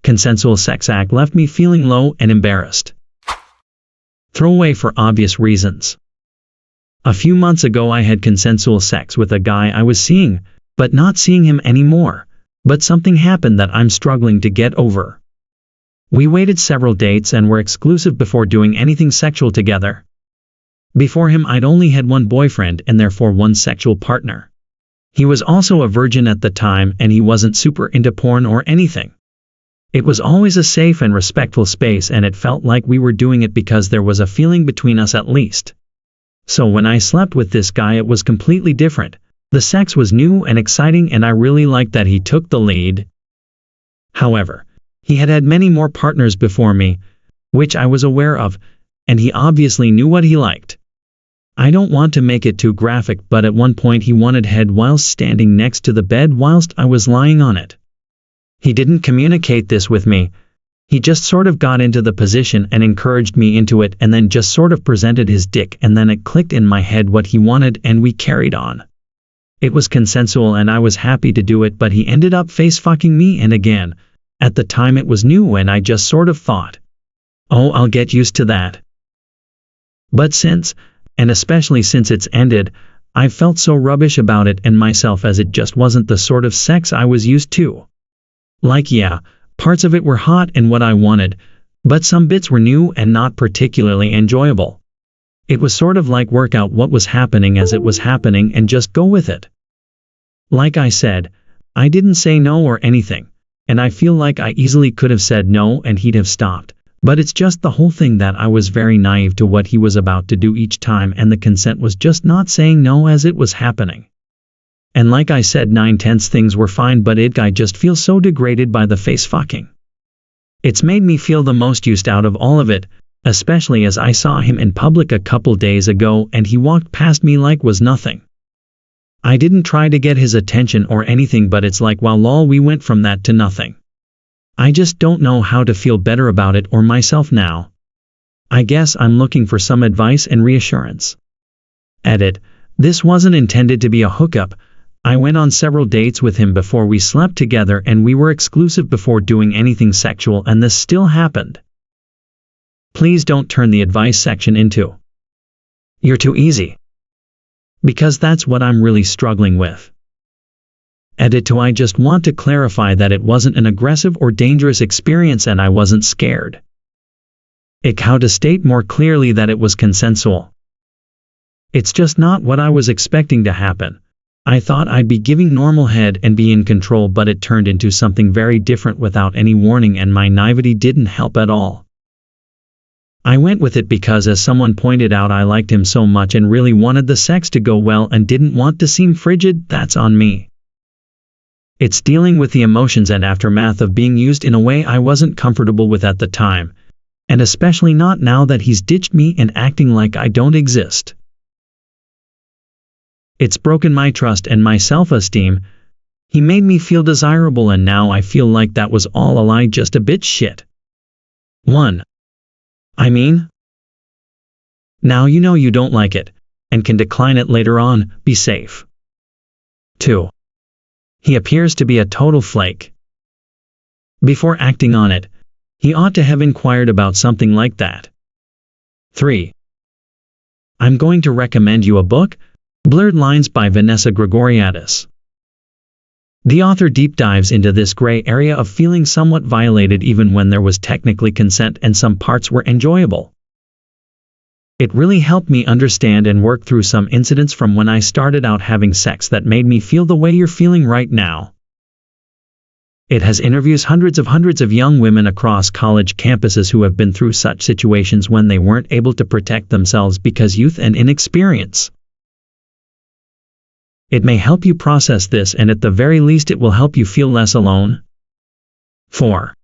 Consensual sex act left me feeling low and embarrassed. Throwaway for obvious reasons. A few months ago I had consensual sex with a guy I was seeing, but not seeing him anymore, but something happened that I'm struggling to get over. We waited several dates and were exclusive before doing anything sexual together. Before him I'd only had one boyfriend and therefore one sexual partner. He was also a virgin at the time and he wasn't super into porn or anything. It was always a safe and respectful space and it felt like we were doing it because there was a feeling between us at least. So when I slept with this guy it was completely different. The sex was new and exciting and I really liked that he took the lead. However, he had had many more partners before me, which I was aware of, and he obviously knew what he liked. I don't want to make it too graphic, but at one point he wanted head whilst standing next to the bed whilst I was lying on it. He didn't communicate this with me. He just sort of got into the position and encouraged me into it and then just sort of presented his dick and then it clicked in my head what he wanted and we carried on. It was consensual and I was happy to do it, but he ended up face fucking me and again, at the time it was new and I just sort of thought, oh, I'll get used to that. But since, and especially since it's ended, I've felt so rubbish about it and myself as it just wasn't the sort of sex I was used to. Like yeah, parts of it were hot and what I wanted, but some bits were new and not particularly enjoyable. It was sort of like work out what was happening as it was happening and just go with it. Like I said, I didn't say no or anything, and I feel like I easily could have said no and he'd have stopped. But it's just the whole thing that I was very naive to what he was about to do each time and the consent was just not saying no as it was happening. And like I said 9/10 things were fine but I just feel so degraded by the face fucking. It's made me feel the most used out of all of it, especially as I saw him in public a couple days ago and he walked past me like was nothing. I didn't try to get his attention or anything but it's like wow lol we went from that to nothing. I just don't know how to feel better about it or myself now. I guess I'm looking for some advice and reassurance. Edit. This wasn't intended to be a hookup. I went on several dates with him before we slept together and we were exclusive before doing anything sexual and this still happened. Please don't turn the advice section into "You're too easy." Because that's what I'm really struggling with. Edit to I just want to clarify that it wasn't an aggressive or dangerous experience and I wasn't scared. How to state more clearly that it was consensual. It's just not what I was expecting to happen. I thought I'd be giving normal head and be in control but it turned into something very different without any warning and my naivety didn't help at all. I went with it because as someone pointed out I liked him so much and really wanted the sex to go well and didn't want to seem frigid. That's on me. It's dealing with the emotions and aftermath of being used in a way I wasn't comfortable with at the time, and especially not now that he's ditched me and acting like I don't exist. It's broken my trust and my self-esteem. He made me feel desirable and now I feel like that was all a lie, just a bit shit. 1. I mean, now you know you don't like it, and can decline it later on, be safe. 2. He appears to be a total flake. Before acting on it, he ought to have inquired about something like that. 3. I'm going to recommend you a book, Blurred Lines by Vanessa Gregoriadis. The author deep dives into this gray area of feeling somewhat violated even when there was technically consent and some parts were enjoyable. It really helped me understand and work through some incidents from when I started out having sex that made me feel the way you're feeling right now. It has interviews hundreds of young women across college campuses who have been through such situations when they weren't able to protect themselves because youth and inexperience. It may help you process this and at the very least it will help you feel less alone. 4.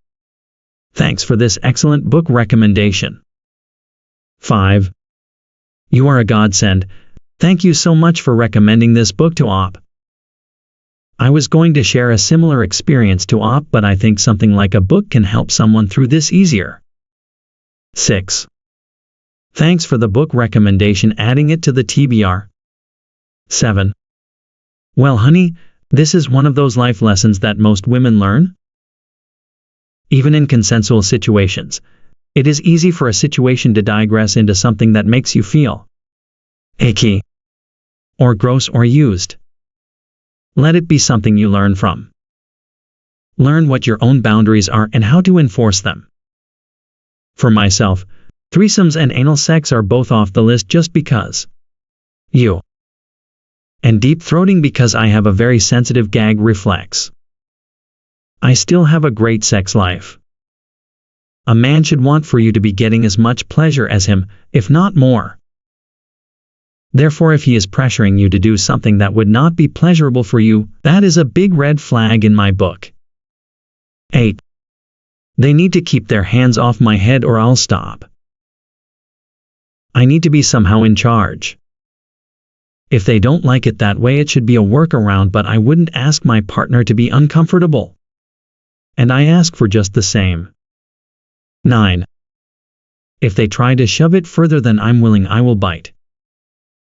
Thanks for this excellent book recommendation. 5. You are a godsend. Thank you so much for recommending this book to Op. I was going to share a similar experience to Op, but I think something like a book can help someone through this easier. 6. Thanks for the book recommendation, adding it to the TBR. 7. Well honey, this is one of those life lessons that most women learn. even in consensual situations. It is easy for a situation to digress into something that makes you feel icky, or gross or used. Let it be something you learn from. Learn what your own boundaries are and how to enforce them. For myself, threesomes and anal sex are both off the list just because. And deep throating because I have a very sensitive gag reflex. I still have a great sex life. A man should want for you to be getting as much pleasure as him, if not more. Therefore, if he is pressuring you to do something that would not be pleasurable for you, that is a big red flag in my book. 8. They need to keep their hands off my head or I'll stop. I need to be somehow in charge. If they don't like it that way, it should be a workaround, but I wouldn't ask my partner to be uncomfortable. And I ask for just the same. 9. If they try to shove it further than I'm willing, I will bite.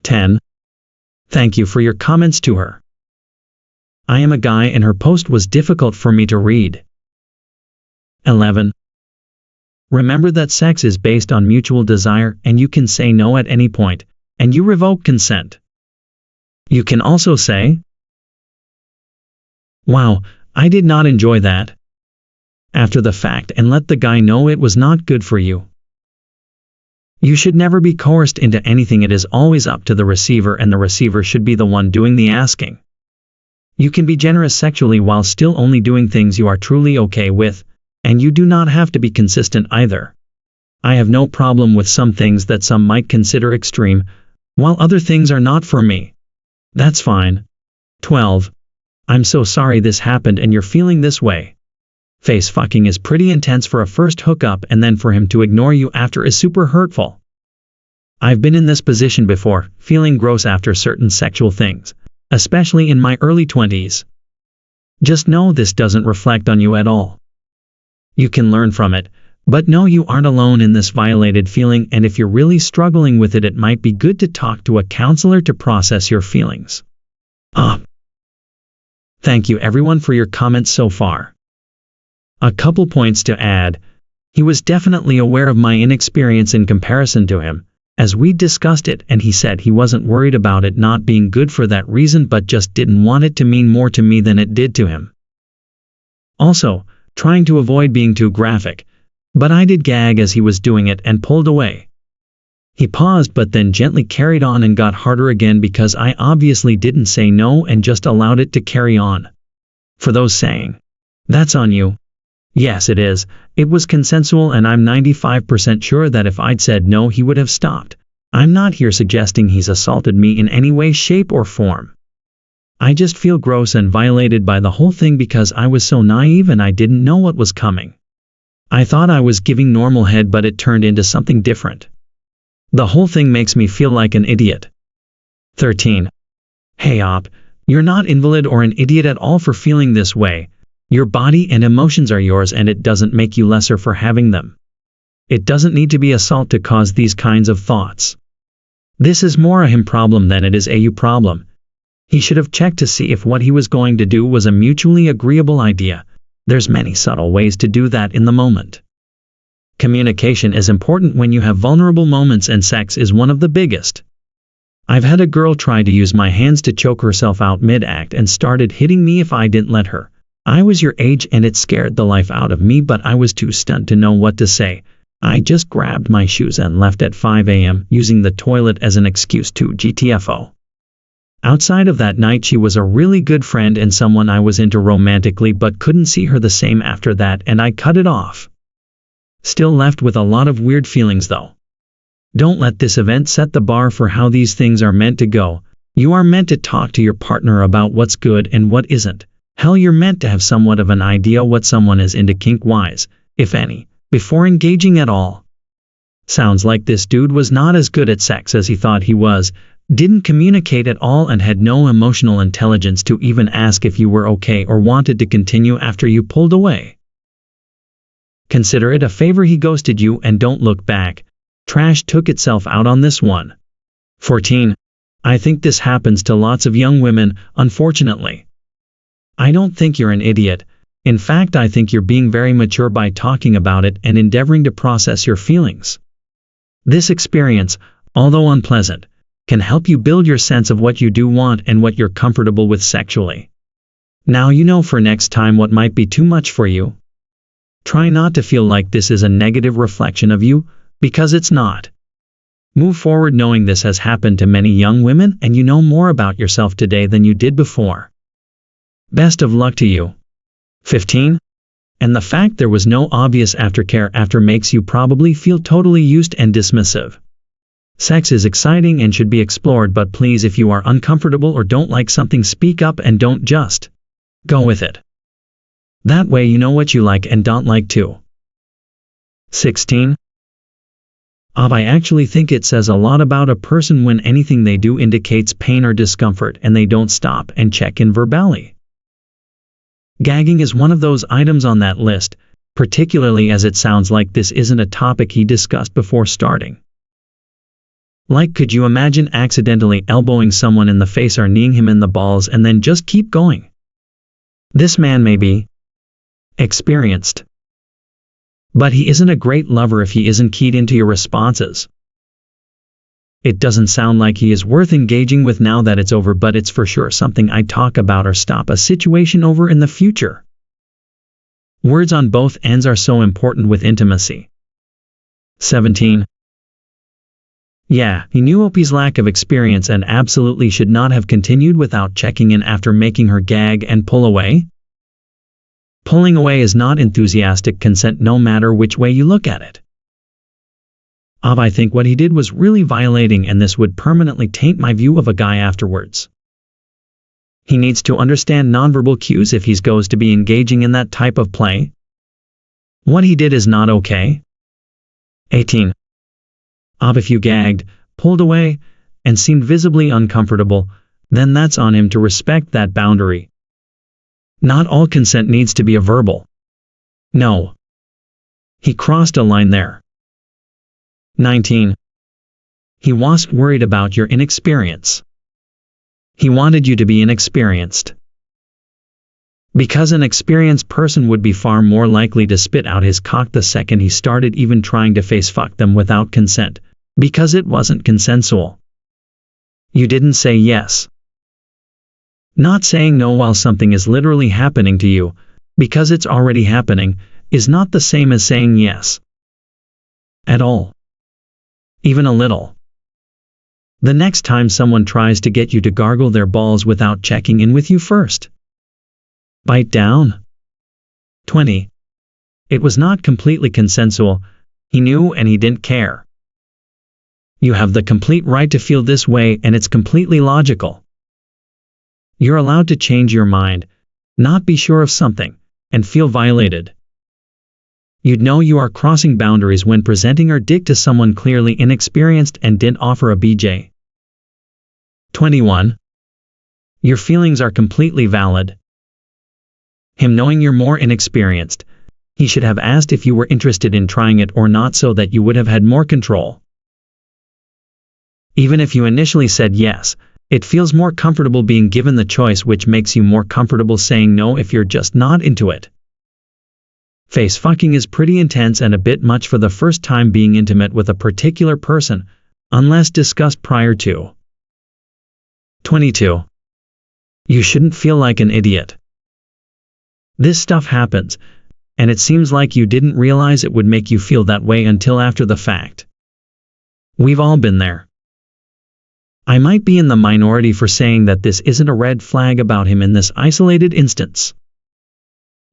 10. Thank you for your comments to her. I am a guy and her post was difficult for me to read. 11. Remember that sex is based on mutual desire and you can say no at any point, and you revoke consent. You can also say, "Wow, I did not enjoy that," after the fact, and let the guy know it was not good for you. You should never be coerced into anything. It is always up to the receiver, and the receiver should be the one doing the asking. You can be generous sexually while still only doing things you are truly okay with, and you do not have to be consistent either. I have no problem with some things that some might consider extreme, while other things are not for me. That's fine. 12. I'm so sorry this happened and you're feeling this way. Face fucking is pretty intense for a first hookup, and then for him to ignore you after is super hurtful. I've been in this position before, feeling gross after certain sexual things, especially in my early 20s. Just know this doesn't reflect on you at all. You can learn from it, but know you aren't alone in this violated feeling, and if you're really struggling with it, it might be good to talk to a counselor to process your feelings. Thank you everyone for your comments so far. A couple points to add. He was definitely aware of my inexperience in comparison to him, as we discussed it, and he said he wasn't worried about it not being good for that reason, but just didn't want it to mean more to me than it did to him. Also, trying to avoid being too graphic, but I did gag as he was doing it and pulled away. He paused but then gently carried on and got harder again because I obviously didn't say no and just allowed it to carry on. For those saying, "That's on you." Yes, it is. It was consensual, and I'm 95% sure that if I'd said no, he would have stopped. I'm not here suggesting he's assaulted me in any way, shape, or form. I just feel gross and violated by the whole thing because I was so naive and I didn't know what was coming. I thought I was giving normal head, but it turned into something different. The whole thing makes me feel like an idiot. 13. Hey op, you're not invalid or an idiot at all for feeling this way. Your body and emotions are yours, and it doesn't make you lesser for having them. It doesn't need to be assault to cause these kinds of thoughts. This is more a him problem than it is a you problem. He should have checked to see if what he was going to do was a mutually agreeable idea. There's many subtle ways to do that in the moment. Communication is important when you have vulnerable moments, and sex is one of the biggest. I've had a girl try to use my hands to choke herself out mid-act and started hitting me if I didn't let her. I was your age and it scared the life out of me, but I was too stunned to know what to say. I just grabbed my shoes and left at 5 a.m. using the toilet as an excuse to GTFO. Outside of that night, she was a really good friend and someone I was into romantically, but couldn't see her the same after that, and I cut it off. Still left with a lot of weird feelings though. Don't let this event set the bar for how these things are meant to go. You are meant to talk to your partner about what's good and what isn't. Hell, you're meant to have somewhat of an idea what someone is into kink-wise, if any, before engaging at all. Sounds like this dude was not as good at sex as he thought he was, didn't communicate at all, and had no emotional intelligence to even ask if you were okay or wanted to continue after you pulled away. Consider it a favor he ghosted you, and don't look back. Trash took itself out on this one. 14. I think this happens to lots of young women, unfortunately. I don't think you're an idiot. In fact, I think you're being very mature by talking about it and endeavoring to process your feelings. This experience, although unpleasant, can help you build your sense of what you do want and what you're comfortable with sexually. Now you know for next time what might be too much for you. Try not to feel like this is a negative reflection of you, because it's not. Move forward knowing this has happened to many young women and you know more about yourself today than you did before. Best of luck to you. 15. And the fact there was no obvious aftercare after makes you probably feel totally used and dismissive. Sex is exciting and should be explored, but please, if you are uncomfortable or don't like something, speak up and don't just go with it. That way you know what you like and don't like too. 16. I actually think it says a lot about a person when anything they do indicates pain or discomfort and they don't stop and check in verbally. Gagging is one of those items on that list, particularly as it sounds like this isn't a topic he discussed before starting. Like, could you imagine accidentally elbowing someone in the face or kneeing him in the balls and then just keep going? This man may be experienced, but he isn't a great lover if he isn't keyed into your responses. It doesn't sound like he is worth engaging with now that it's over, but it's for sure something I'd talk about or stop a situation over in the future. Words on both ends are so important with intimacy. 17. Yeah, he knew Opie's lack of experience and absolutely should not have continued without checking in after making her gag and pull away. Pulling away is not enthusiastic consent no matter which way you look at it. I think what he did was really violating, and this would permanently taint my view of a guy afterwards. He needs to understand nonverbal cues if he goes to be engaging in that type of play. What he did is not okay. 18. If you gagged, pulled away, and seemed visibly uncomfortable, then that's on him to respect that boundary. Not all consent needs to be a verbal no. He crossed a line there. 19. He wasn't worried about your inexperience. He wanted you to be inexperienced. Because an experienced person would be far more likely to spit out his cock the second he started even trying to face fuck them without consent, because it wasn't consensual. You didn't say yes. Not saying no while something is literally happening to you, because it's already happening, is not the same as saying yes. At all. Even a little. The next time someone tries to get you to gargle their balls without checking in with you first, bite down. 20. It was not completely consensual. He knew and he didn't care. You have the complete right to feel this way, and it's completely logical. You're allowed to change your mind, not be sure of something, and feel violated. You'd know you are crossing boundaries when presenting your dick to someone clearly inexperienced and didn't offer a BJ. 21. Your feelings are completely valid. Him knowing you're more inexperienced, he should have asked if you were interested in trying it or not so that you would have had more control. Even if you initially said yes, it feels more comfortable being given the choice, which makes you more comfortable saying no if you're just not into it. Face fucking is pretty intense and a bit much for the first time being intimate with a particular person, unless discussed prior to. 22. You shouldn't feel like an idiot. This stuff happens, and it seems like you didn't realize it would make you feel that way until after the fact. We've all been there. I might be in the minority for saying that this isn't a red flag about him in this isolated instance.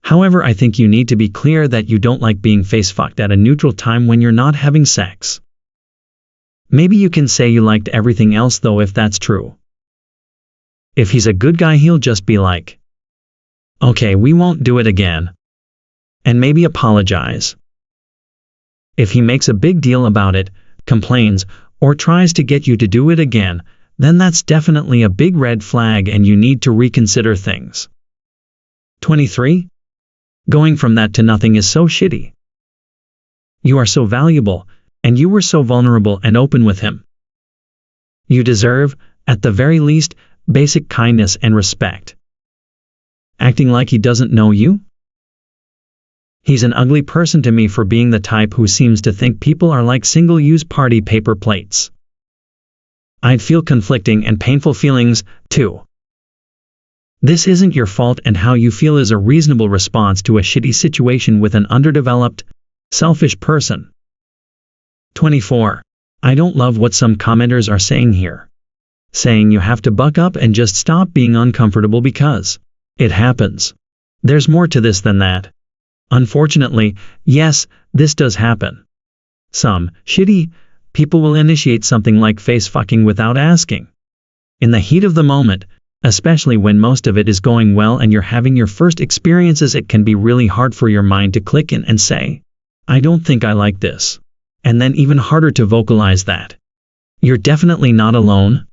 However, I think you need to be clear that you don't like being face-fucked at a neutral time when you're not having sex. Maybe you can say you liked everything else though if that's true. If he's a good guy, he'll just be like, okay, we won't do it again. And maybe apologize. If he makes a big deal about it, complains, or tries to get you to do it again, then that's definitely a big red flag and you need to reconsider things. 23. Going from that to nothing is so shitty. You are so valuable, and you were so vulnerable and open with him. You deserve, at the very least, basic kindness and respect. Acting like he doesn't know you? He's an ugly person to me for being the type who seems to think people are like single-use party paper plates. I'd feel conflicting and painful feelings, too. This isn't your fault, and how you feel is a reasonable response to a shitty situation with an underdeveloped, selfish person. 24. I don't love what some commenters are saying here. Saying you have to buck up and just stop being uncomfortable because it happens. There's more to this than that. Unfortunately, yes, this does happen. Some shitty people will initiate something like face fucking without asking. In the heat of the moment, especially when most of it is going well and you're having your first experiences, it can be really hard for your mind to click in and say, I don't think I like this. And then even harder to vocalize that. You're definitely not alone.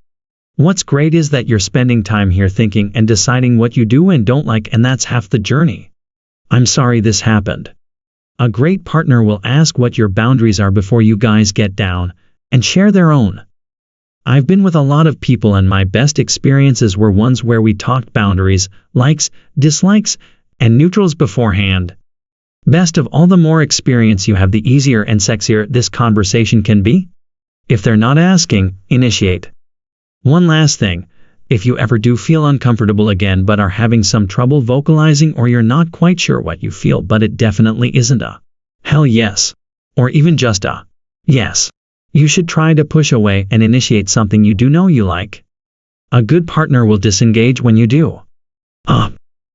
What's great is that you're spending time here thinking and deciding what you do and don't like, and that's half the journey. I'm sorry this happened. A great partner will ask what your boundaries are before you guys get down and share their own. I've been with a lot of people, and my best experiences were ones where we talked boundaries, likes, dislikes, and neutrals beforehand. Best of all, the more experience you have, the easier and sexier this conversation can be. If they're not asking, initiate. One last thing. If you ever do feel uncomfortable again but are having some trouble vocalizing, or you're not quite sure what you feel but it definitely isn't a hell yes, or even just a yes, you should try to push away and initiate something you do know you like. A good partner will disengage when you do.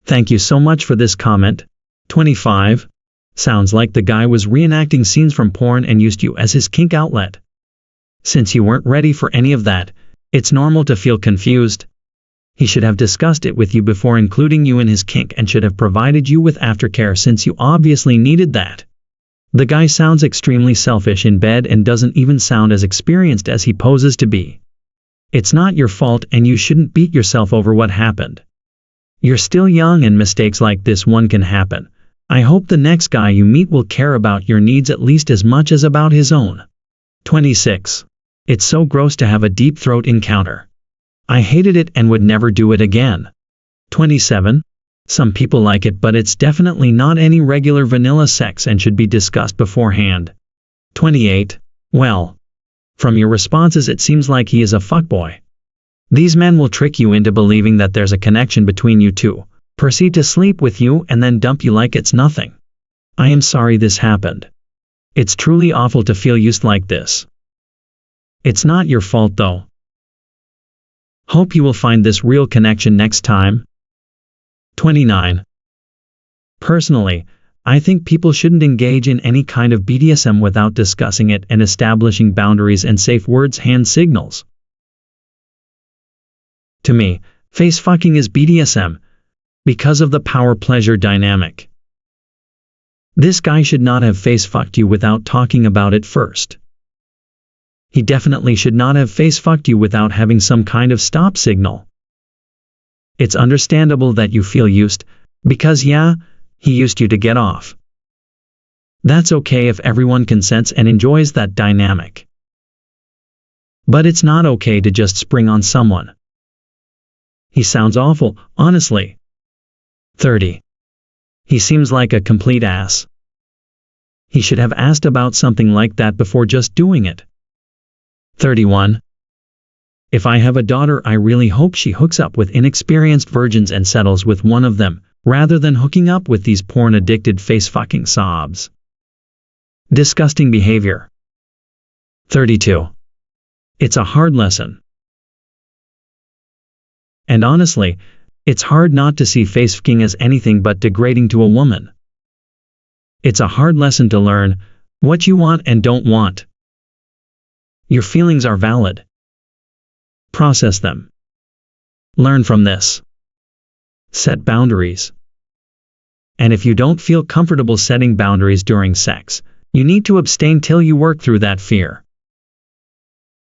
Thank you so much for this comment. 25. Sounds like the guy was reenacting scenes from porn and used you as his kink outlet. Since you weren't ready for any of that, it's normal to feel confused. He should have discussed it with you before including you in his kink, and should have provided you with aftercare since you obviously needed that. The guy sounds extremely selfish in bed and doesn't even sound as experienced as he poses to be. It's not your fault, and you shouldn't beat yourself over what happened. You're still young and mistakes like this one can happen. I hope the next guy you meet will care about your needs at least as much as about his own. 26. It's so gross to have a deep throat encounter. I hated it and would never do it again. 27. Some people like it, but it's definitely not any regular vanilla sex and should be discussed beforehand. 28. Well, from your responses it seems like he is a fuckboy. These men will trick you into believing that there's a connection between you two, proceed to sleep with you, and then dump you like it's nothing. I am sorry this happened. It's truly awful to feel used like this. It's not your fault though. Hope you will find this real connection next time. 29. Personally, I think people shouldn't engage in any kind of BDSM without discussing it and establishing boundaries and safe words, hand signals. To me, face fucking is BDSM because of the power-pleasure dynamic. This guy should not have face fucked you without talking about it first. He definitely should not have face fucked you without having some kind of stop signal. It's understandable that you feel used, because yeah, he used you to get off. That's okay if everyone consents and enjoys that dynamic. But it's not okay to just spring on someone. He sounds awful, honestly. 30. He seems like a complete ass. He should have asked about something like that before just doing it. 31. If I have a daughter, I really hope she hooks up with inexperienced virgins and settles with one of them, rather than hooking up with these porn-addicted face-fucking sobs. Disgusting behavior. 32. It's a hard lesson. And honestly, it's hard not to see face-fucking as anything but degrading to a woman. It's a hard lesson to learn what you want and don't want. Your feelings are valid. Process them. Learn from this. Set boundaries. And if you don't feel comfortable setting boundaries during sex, you need to abstain till you work through that fear.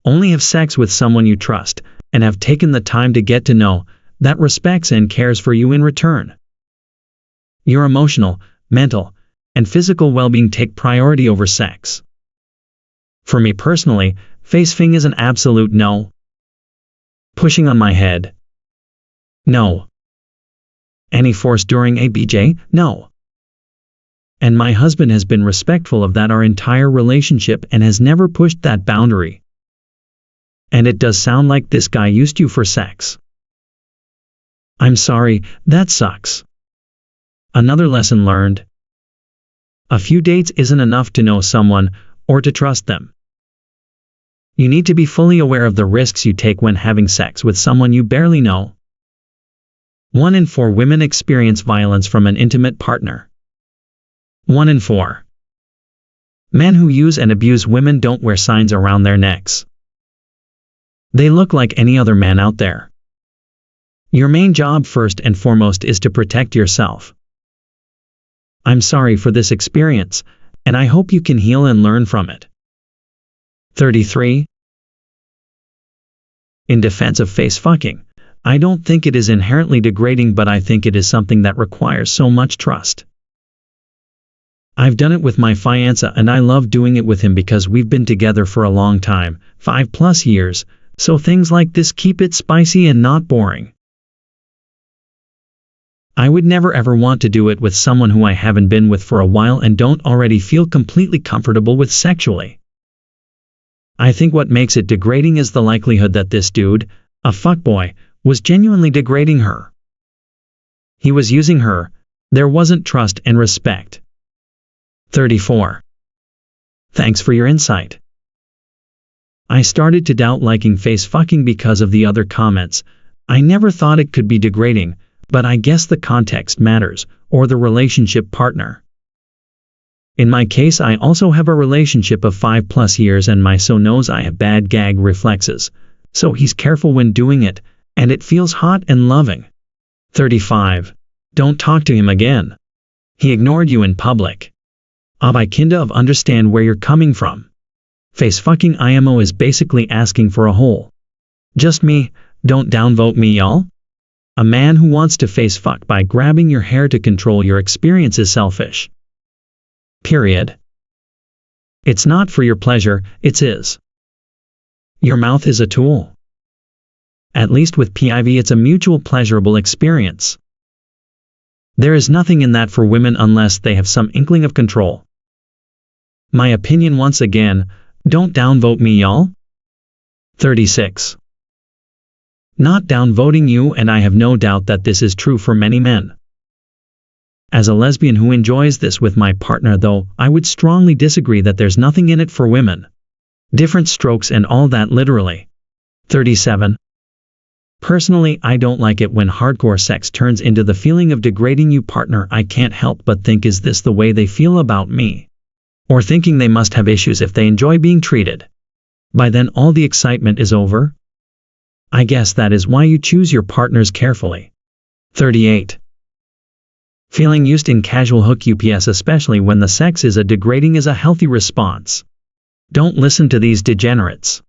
Only have sex with someone you trust and have taken the time to get to know, that respects and cares for you in return. Your emotional, mental, and physical well-being take priority over sex. For me personally, face-fucking is an absolute no. Pushing on my head? No. Any force during a BJ? No. And my husband has been respectful of that our entire relationship and has never pushed that boundary. And it does sound like this guy used you for sex. I'm sorry, that sucks. Another lesson learned. A few dates isn't enough to know someone, or to trust them. You need to be fully aware of the risks you take when having sex with someone you barely know. 1 in 4 women experience violence from an intimate partner. 1 in 4. Men who use and abuse women don't wear signs around their necks. They look like any other man out there. Your main job first and foremost is to protect yourself. I'm sorry for this experience, and I hope you can heal and learn from it. 33. In defense of face fucking, I don't think it is inherently degrading, but I think it is something that requires so much trust. I've done it with my fiancé and I love doing it with him because we've been together for a long time, 5+ years, so things like this keep it spicy and not boring. I would never ever want to do it with someone who I haven't been with for a while and don't already feel completely comfortable with sexually. I think what makes it degrading is the likelihood that this dude, a fuckboy, was genuinely degrading her. He was using her. There wasn't trust and respect. 34. Thanks for your insight. I started to doubt liking face fucking because of the other comments. I never thought it could be degrading, but I guess the context matters, or the relationship partner. In my case, I also have a relationship of 5+ years and my so knows I have bad gag reflexes, so he's careful when doing it, and it feels hot and loving. 35. Don't talk to him again. He ignored you in public. I kinda of understand where you're coming from. Face fucking IMO is basically asking for a hole. Just me, don't downvote me, y'all. A man who wants to face fuck by grabbing your hair to control your experience is selfish. Period. It's not for your pleasure, it's his. Your mouth is a tool. At least with PIV it's a mutual pleasurable experience. There is nothing in that for women unless they have some inkling of control. My opinion once again, don't downvote me, y'all. 36. Not downvoting you, and I have no doubt that this is true for many men. As a lesbian who enjoys this with my partner though, I would strongly disagree that there's nothing in it for women. Different strokes and all that literally. 37. Personally, I don't like it when hardcore sex turns into the feeling of degrading you partner. I can't help but think, is this the way they feel about me? Or thinking they must have issues if they enjoy being treated. By then all the excitement is over? I guess that is why you choose your partners carefully. 38. Feeling used in casual hook UPS, especially when the sex is a degrading, is a healthy response. Don't listen to these degenerates.